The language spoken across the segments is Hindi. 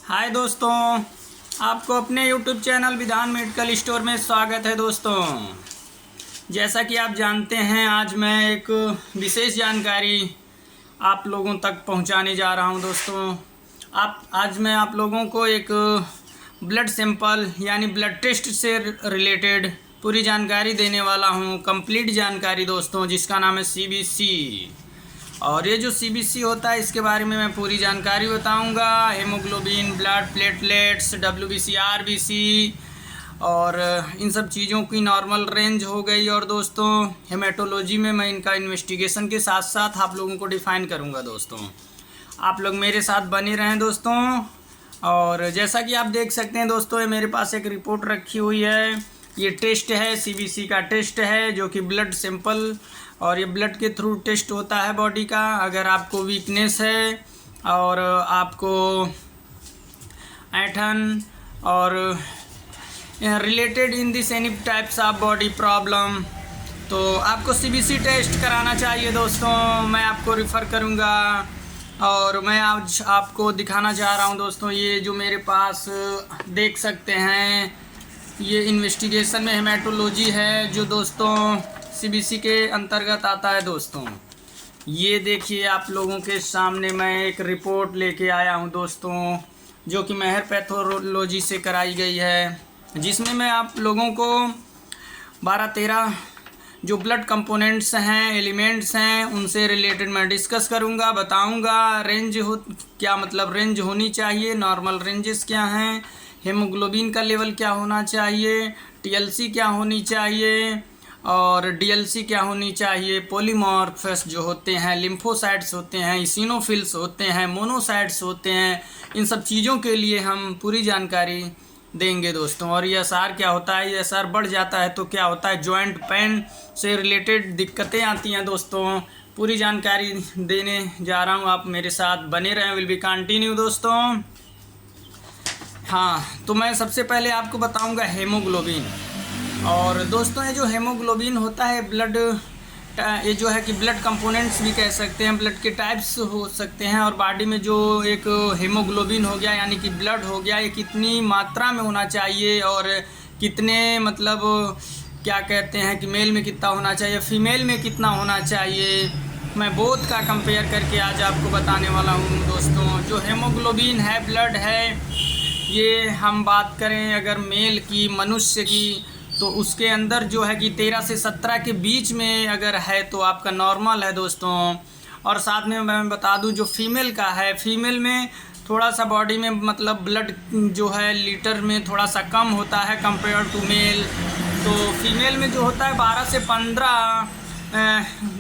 हाय दोस्तों, आपको अपने YouTube चैनल विधान मेडिकल स्टोर में स्वागत है। दोस्तों, जैसा कि आप जानते हैं, आज मैं एक विशेष जानकारी आप लोगों तक पहुंचाने जा रहा हूं। दोस्तों, आज मैं आप लोगों को एक ब्लड सैंपल यानी ब्लड टेस्ट से रिलेटेड पूरी जानकारी देने वाला हूं, कंप्लीट जानकारी दोस्तों, जिसका नाम है CBC। और ये जो CBC होता है, इसके बारे में मैं पूरी जानकारी बताऊंगा। Haemoglobin, blood platelets, WBC, RBC और इन सब चीज़ों की नॉर्मल रेंज हो गई। और दोस्तों, हेमेटोलॉजी में मैं इनका इन्वेस्टिगेशन के साथ साथ आप लोगों को डिफ़ाइन करूंगा। दोस्तों, आप लोग मेरे साथ बने रहें दोस्तों। और जैसा कि आप देख सकते हैं दोस्तों, ये मेरे पास एक रिपोर्ट रखी हुई है। ये टेस्ट है, CBC का टेस्ट है, जो कि ब्लड सैंपल और ये ब्लड के थ्रू टेस्ट होता है बॉडी का। अगर आपको वीकनेस है और आपको ऐंठन और related in this any types of body problem, तो आपको CBC टेस्ट कराना चाहिए। दोस्तों, मैं आपको रिफ़र करूँगा। और मैं आज आपको दिखाना चाह रहा हूँ दोस्तों, ये जो मेरे पास देख सकते हैं, ये इन्वेस्टिगेशन में हेमेटोलॉजी है, जो दोस्तों CBC के अंतर्गत आता है। दोस्तों, ये देखिए, आप लोगों के सामने मैं एक रिपोर्ट लेके आया हूँ दोस्तों, जो कि मेहर पैथोलॉजी से कराई गई है, जिसमें मैं आप लोगों को 12-13 जो ब्लड कंपोनेंट्स हैं, एलिमेंट्स हैं, उनसे रिलेटेड मैं डिस्कस करूँगा, बताऊँगा। रेंज क्या मतलब रेंज होनी चाहिए, नॉर्मल रेंजेस क्या हैं, हेमोग्लोबिन का लेवल क्या होना चाहिए, TLC क्या होनी चाहिए और DLC क्या होनी चाहिए, पॉलीमॉर्फस जो होते हैं, लिम्फोसाइट्स होते हैं, इसिनोफिल्स होते हैं, मोनोसाइट्स होते हैं, इन सब चीज़ों के लिए हम पूरी जानकारी देंगे दोस्तों। और ESR क्या होता है, ESR बढ़ जाता है तो क्या होता है, जॉइंट पेन से रिलेटेड दिक्कतें आती हैं। दोस्तों, पूरी जानकारी देने जा रहा हूँ, आप मेरे साथ बने रहें, विल बी कंटिन्यू दोस्तों। हाँ, तो मैं सबसे पहले आपको बताऊंगा हेमोग्लोबिन। और दोस्तों, ये जो हेमोग्लोबिन होता है, ब्लड ये जो है कि ब्लड कंपोनेंट्स भी कह सकते हैं, ब्लड के टाइप्स हो सकते हैं। और बॉडी में जो एक हेमोग्लोबिन हो गया यानी कि ब्लड हो गया, ये कितनी मात्रा में होना चाहिए और कितने मतलब क्या कहते हैं कि मेल में कितना होना चाहिए, फीमेल में कितना होना चाहिए, मैं बोथ का कंपेयर करके आज आपको बताने वाला हूँ। दोस्तों, जो हेमोग्लोबिन है, ब्लड है, ये हम बात करें अगर मेल की, मनुष्य की, तो उसके अंदर जो है कि 13 से 17 के बीच में अगर है तो आपका नॉर्मल है दोस्तों। और साथ में मैं बता दूं, जो फीमेल का है, फीमेल में थोड़ा सा बॉडी में मतलब ब्लड जो है लीटर में थोड़ा सा कम होता है कंपेयर टू मेल। तो फीमेल में जो होता है 12 से 15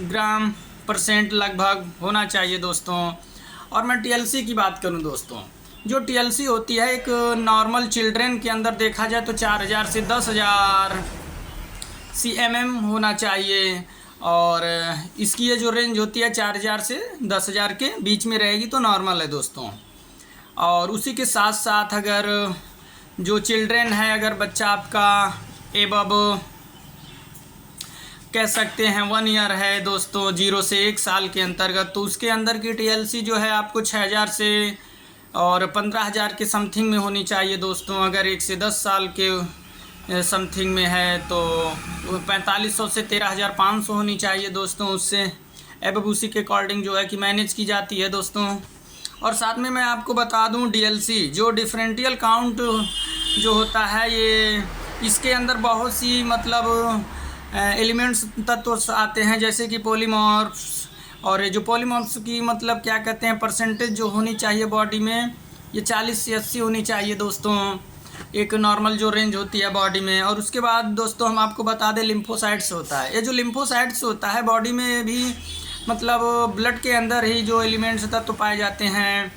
ग्राम % लगभग होना चाहिए दोस्तों। और मैं TLC की बात करूं दोस्तों, जो TLC होती है, एक नॉर्मल चिल्ड्रेन के अंदर देखा जाए तो 4000 से 10,000 cmm होना चाहिए। और इसकी ये जो रेंज होती है 4000 से 10,000 के बीच में रहेगी तो नॉर्मल है दोस्तों। और उसी के साथ साथ अगर जो चिल्ड्रेन है, अगर बच्चा आपका एबव कह सकते हैं 1 ईयर है दोस्तों, 0 से 1 साल के अंतर्गत, तो उसके अंदर की TLC जो है आपको 6000 से और 15,000 के समथिंग में होनी चाहिए दोस्तों। अगर 1 से 10 साल के समथिंग में है तो 4500 से 13,500 होनी चाहिए दोस्तों। उससे एबव उसी के अकॉर्डिंग जो है कि मैनेज की जाती है दोस्तों। और साथ में मैं आपको बता दूं, DLC जो डिफरेंशियल काउंट जो होता है, ये इसके अंदर बहुत सी मतलब एलिमेंट्स तत्व आते हैं, जैसे कि पॉलीमॉर्फ्स। और ये जो पॉलीमॉर्फ्स की मतलब क्या कहते हैं, परसेंटेज जो होनी चाहिए बॉडी में, ये 40 से 80 होनी चाहिए दोस्तों, एक नॉर्मल जो रेंज होती है बॉडी में। और उसके बाद दोस्तों हम आपको बता दें, लिम्फोसाइट्स होता है। ये जो लिम्फोसाइट्स होता है बॉडी में भी मतलब ब्लड के अंदर ही जो एलिमेंट्स तत्व पाए जाते हैं।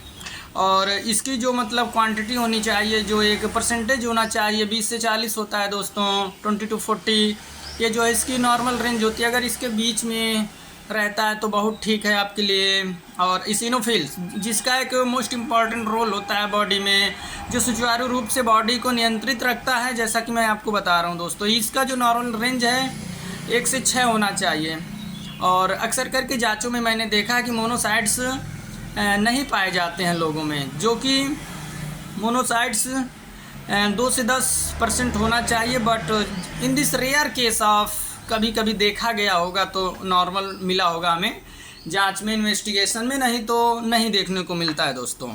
और इसकी जो मतलब क्वांटिटी होनी चाहिए, जो एक परसेंटेज होना चाहिए, 20 से 40 होता है दोस्तों, 20 to 40, ये जो है इसकी नॉर्मल रेंज होती है। अगर इसके बीच में रहता है तो बहुत ठीक है आपके लिए। और इसिनोफिल्स, जिसका एक मोस्ट इम्पॉर्टेंट रोल होता है बॉडी में, जो सुचारू रूप से बॉडी को नियंत्रित रखता है, जैसा कि मैं आपको बता रहा हूँ दोस्तों, इसका जो नॉर्मल रेंज है 1 से 6 होना चाहिए। और अक्सर करके जांचों में मैंने देखा है कि मोनोसाइट्स नहीं पाए जाते हैं लोगों में, जो कि मोनोसाइट्स 2 से 10% होना चाहिए, but in this rare case of कभी कभी देखा गया होगा तो नॉर्मल मिला होगा हमें जांच में, इन्वेस्टिगेशन में, नहीं तो नहीं देखने को मिलता है दोस्तों।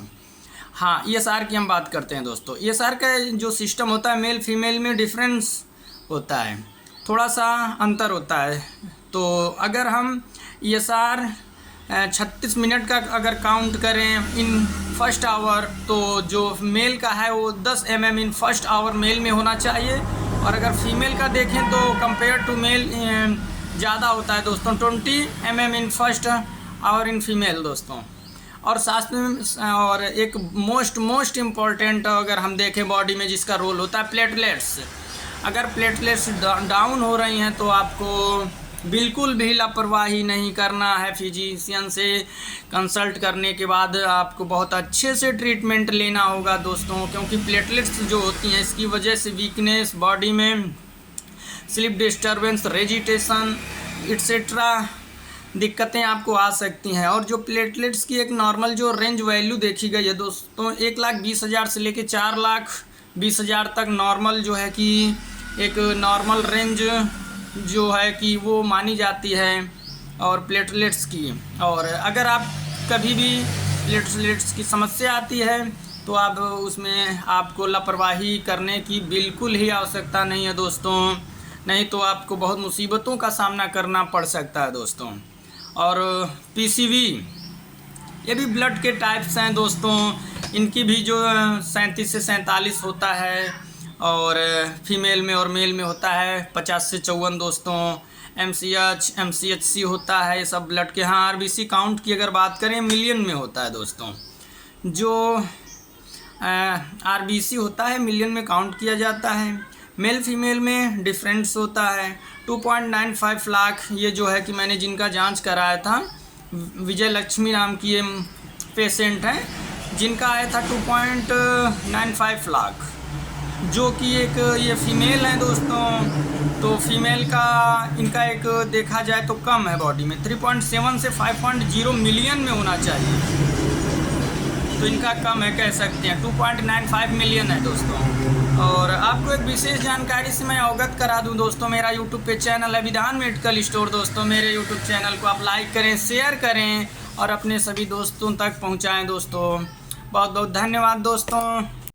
हाँ, ESR की हम बात करते हैं दोस्तों। ESR का जो सिस्टम होता है मेल फीमेल में डिफरेंस होता है, थोड़ा सा अंतर होता है। तो अगर हम ESR 36 मिनट का अगर काउंट करें इन फर्स्ट आवर, तो जो मेल का है वो 10 mm इन फर्स्ट आवर मेल में होना चाहिए, और अगर फीमेल का देखें तो कंपेयर टू मेल ज़्यादा होता है दोस्तों, 20 mm in first our in female दोस्तों। और साथ में और एक मोस्ट इम्पॉर्टेंट अगर हम देखें बॉडी में जिसका रोल होता है प्लेटलेट्स। अगर प्लेटलेट्स डाउन हो रही हैं तो आपको बिल्कुल भी लापरवाही नहीं करना है, फिजिशियन से कंसल्ट करने के बाद आपको बहुत अच्छे से ट्रीटमेंट लेना होगा दोस्तों, क्योंकि प्लेटलेट्स जो होती हैं इसकी वजह से वीकनेस बॉडी में, स्लीप डिस्टर्बेंस, रेजिटेशन एट्सेट्रा दिक्कतें आपको आ सकती हैं। और जो प्लेटलेट्स की एक नॉर्मल जो रेंज वैल्यू देखी गई है दोस्तों 1,20,000 से लेके 4,20,000 तक नॉर्मल जो है कि एक नॉर्मल रेंज जो है कि वो मानी जाती है और प्लेटलेट्स की। और अगर आप कभी भी प्लेटलेट्स की समस्या आती है तो आप उसमें आपको लापरवाही करने की बिल्कुल ही आवश्यकता नहीं है दोस्तों, नहीं तो आपको बहुत मुसीबतों का सामना करना पड़ सकता है दोस्तों। और PCV ये भी ब्लड के टाइप्स हैं दोस्तों, इनकी भी जो 37 से 47 होता है, और फीमेल में और मेल में होता है 50 से 54 दोस्तों। MCH MCHC होता है, ये सब ब्लड के। हाँ, RBC काउंट की अगर बात करें मिलियन में होता है दोस्तों। जो RBC होता है मिलियन में काउंट किया जाता है। मेल फीमेल में डिफरेंस होता है। 2.95 लाख ये जो है कि मैंने जिनका जांच कराया था, विजय लक्ष्मी नाम की ये पेशेंट हैं जिनका आया था 2.95 लाख, जो कि एक ये फीमेल है दोस्तों। तो फीमेल का इनका एक देखा जाए तो कम है बॉडी में, 3.7 से 5.0 मिलियन में होना चाहिए, तो इनका कम है कह सकते हैं, 2.95 मिलियन है दोस्तों। और आपको एक विशेष जानकारी से मैं अवगत करा दूं दोस्तों, मेरा यूट्यूब पे चैनल है विधान मेडिकल स्टोर दोस्तों। मेरे यूट्यूब चैनल को आप लाइक करें, शेयर करें और अपने सभी दोस्तों तक पहुंचाएं दोस्तों। बहुत बहुत धन्यवाद दोस्तों।